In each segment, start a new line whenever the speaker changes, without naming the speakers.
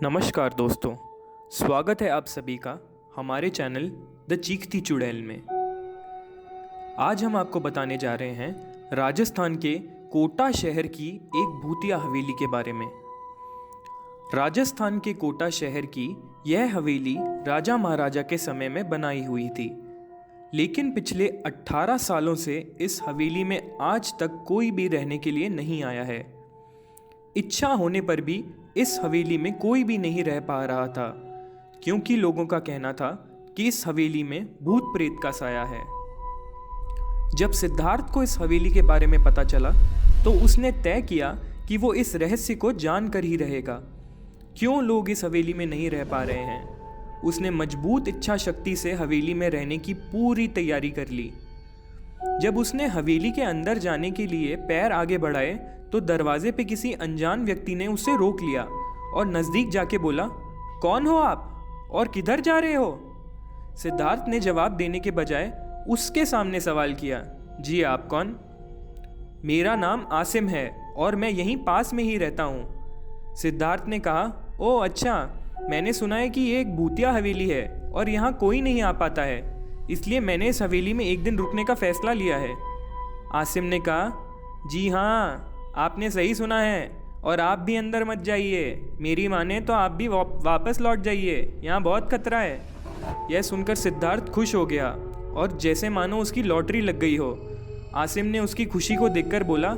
नमस्कार दोस्तों, स्वागत है आप सभी का हमारे चैनल द चीखती चुड़ैल में। आज हम आपको बताने जा रहे हैं राजस्थान के कोटा शहर की एक भूतिया हवेली के बारे में। राजस्थान के कोटा शहर की यह हवेली राजा महाराजा के समय में बनाई हुई थी, लेकिन पिछले 18 सालों से इस हवेली में आज तक कोई भी रहने के लिए नहीं आया है। इच्छा होने पर भी इस हवेली में कोई भी नहीं रह पा रहा था, क्योंकि लोगों का कहना था कि इस हवेली में भूत प्रेत का साया है। जब सिद्धार्थ को इस हवेली के बारे में पता चला तो उसने तय किया कि वो इस रहस्य को जानकर ही रहेगा, क्यों लोग इस हवेली में नहीं रह पा रहे हैं। उसने मजबूत इच्छा शक्ति से हवेली में रहने की पूरी तैयारी कर ली। जब उसने हवेली के अंदर जाने के लिए पैर आगे बढ़ाए तो दरवाजे पे किसी अनजान व्यक्ति ने उसे रोक लिया और नजदीक जाके बोला, कौन हो आप और किधर जा रहे हो? सिद्धार्थ ने जवाब देने के बजाय उसके सामने सवाल किया, जी आप कौन? मेरा नाम आसिम है और मैं यहीं पास में ही रहता हूँ। सिद्धार्थ ने कहा, ओ अच्छा, मैंने सुना है कि ये एक भूतिया हवेली है और यहाँ कोई नहीं आ पाता है, इसलिए मैंने इस हवेली में एक दिन रुकने का फैसला लिया है। आसिम ने कहा, जी हाँ, आपने सही सुना है और आप भी अंदर मत जाइए। मेरी माने तो आप भी वापस लौट जाइए, यहाँ बहुत खतरा है। यह सुनकर सिद्धार्थ खुश हो गया और जैसे मानो उसकी लॉटरी लग गई हो। आसिम ने उसकी खुशी को देखकर बोला,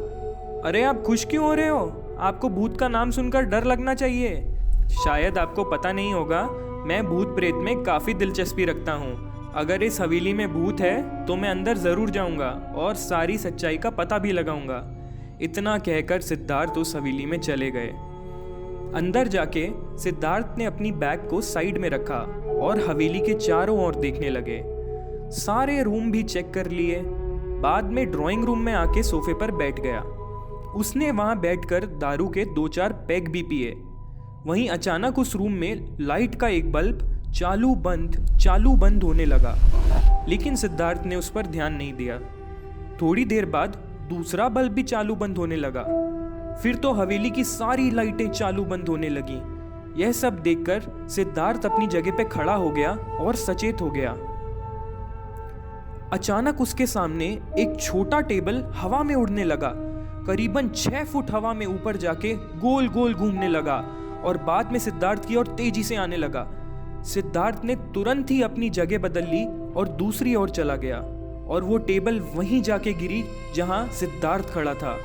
अरे आप खुश क्यों हो रहे हो? आपको भूत का नाम सुनकर डर लगना चाहिए। शायद आपको पता नहीं होगा, मैं भूत प्रेत में काफ़ी दिलचस्पी रखता हूँ। अगर इस हवेली में भूत है तो मैं अंदर ज़रूर जाऊँगा और सारी सच्चाई का पता भी लगाऊँगा। इतना कहकर सिद्धार्थ उस हवेली में चले गए। अंदर जाके सिद्धार्थ ने अपनी बैग को साइड में रखा और हवेली के चारों ओर देखने लगे। सारे रूम भी चेक कर लिए। बाद में ड्राइंग रूम में आके सोफे पर बैठ गया। उसने वहां बैठकर दारू के 2-4 पैग भी पिए। वहीं अचानक उस रूम में लाइट का एक बल्ब चालू बंद होने लगा, लेकिन सिद्धार्थ ने उस पर ध्यान नहीं दिया। थोड़ी देर बाद दूसरा बल्ब भी चालू बंद होने लगा। फिर तो हवेली की सारी लाइटें चालू बंद होने लगी। यह सब देखकर सिद्धार्थ अपनी जगह पे खड़ा हो गया और सचेत हो गया। अचानक उसके सामने एक छोटा टेबल हवा में उड़ने लगा। करीबन 6 फुट हवा में ऊपर जाके गोल गोल घूमने लगा और बाद में सिद्धार्थ की ओर तेजी से आने लगा। सिद्धार्थ ने तुरंत ही अपनी जगह बदल ली और दूसरी ओर चला गया और वो टेबल वहीं जाके गिरी जहां सिद्धार्थ खड़ा था।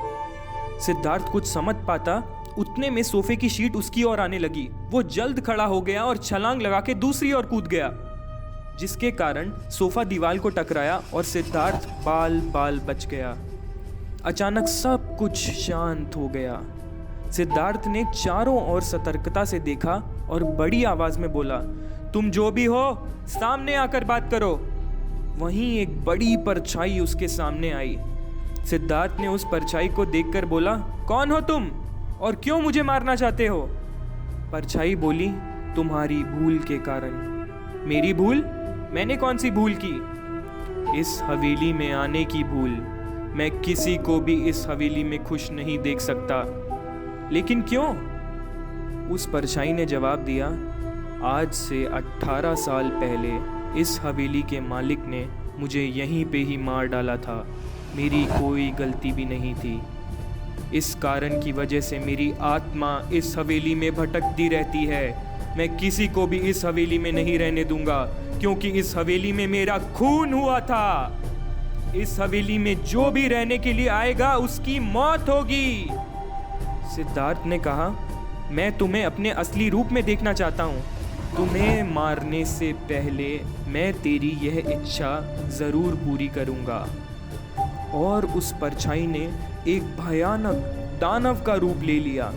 सिद्धार्थ कुछ समझ पाता उतने में सोफे की शीट उसकी ओर आने लगी। वो जल्द खड़ा हो गया और छलांग लगा के दूसरी ओर कूद गया, जिसके कारण सोफा दीवार को टकराया और सिद्धार्थ बाल बच गया। अचानक सब कुछ शांत हो गया। सिद्धार्थ ने चारों ओर सतर्कता से देखा और बड़ी आवाज में बोला, तुम जो भी हो सामने आकर बात करो। वहीं एक बड़ी परछाई उसके सामने आई। सिद्धार्थ ने उस परछाई को देखकर बोला, कौन हो तुम और क्यों मुझे मारना चाहते हो? परछाई बोली, तुम्हारी भूल के कारण। मेरी भूल? मैंने कौन सी भूल की? इस हवेली में आने की भूल। मैं किसी को भी इस हवेली में खुश नहीं देख सकता। लेकिन क्यों? उस परछाई ने जवाब दिया, आज से 18 साल पहले इस हवेली के मालिक ने मुझे यहीं पे ही मार डाला था। मेरी कोई गलती भी नहीं थी। इस कारण की वजह से मेरी आत्मा इस हवेली में भटकती रहती है। मैं किसी को भी इस हवेली में नहीं रहने दूंगा, क्योंकि इस हवेली में मेरा खून हुआ था। इस हवेली में जो भी रहने के लिए आएगा उसकी मौत होगी। सिद्धार्थ ने कहा, मैं तुम्हें अपने असली रूप में देखना चाहता हूँ। तुम्हें मारने से पहले मैं तेरी यह इच्छा जरूर पूरी करूंगा। और उस परछाई ने एक भयानक दानव का रूप ले लिया।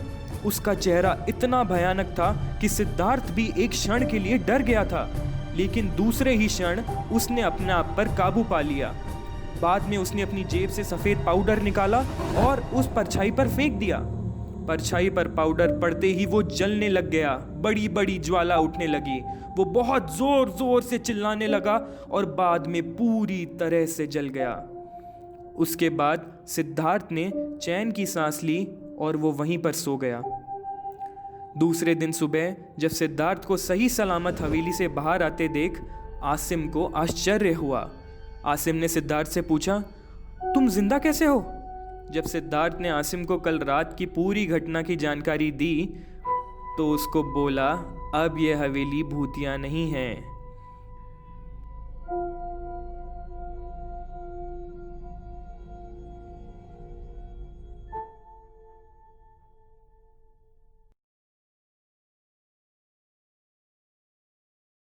उसका चेहरा इतना भयानक था कि सिद्धार्थ भी एक क्षण के लिए डर गया था, लेकिन दूसरे ही क्षण उसने अपने आप पर काबू पा लिया। बाद में उसने अपनी जेब से सफेद पाउडर निकाला और उस परछाई पर फेंक दिया। परछाई पर पाउडर पड़ते ही वो जलने लग गया। बड़ी बड़ी ज्वाला उठने लगी। वो बहुत जोर जोर से चिल्लाने लगा और बाद में पूरी तरह से जल गया। उसके बाद सिद्धार्थ ने चैन की सांस ली और वो वहीं पर सो गया। दूसरे दिन सुबह जब सिद्धार्थ को सही सलामत हवेली से बाहर आते देख आसिम को आश्चर्य हुआ। आसिम ने सिद्धार्थ से पूछा, तुम जिंदा कैसे हो? जब सिद्धार्थ ने आसिम को कल रात की पूरी घटना की जानकारी दी तो उसको बोला, अब यह हवेली भूतिया नहीं है,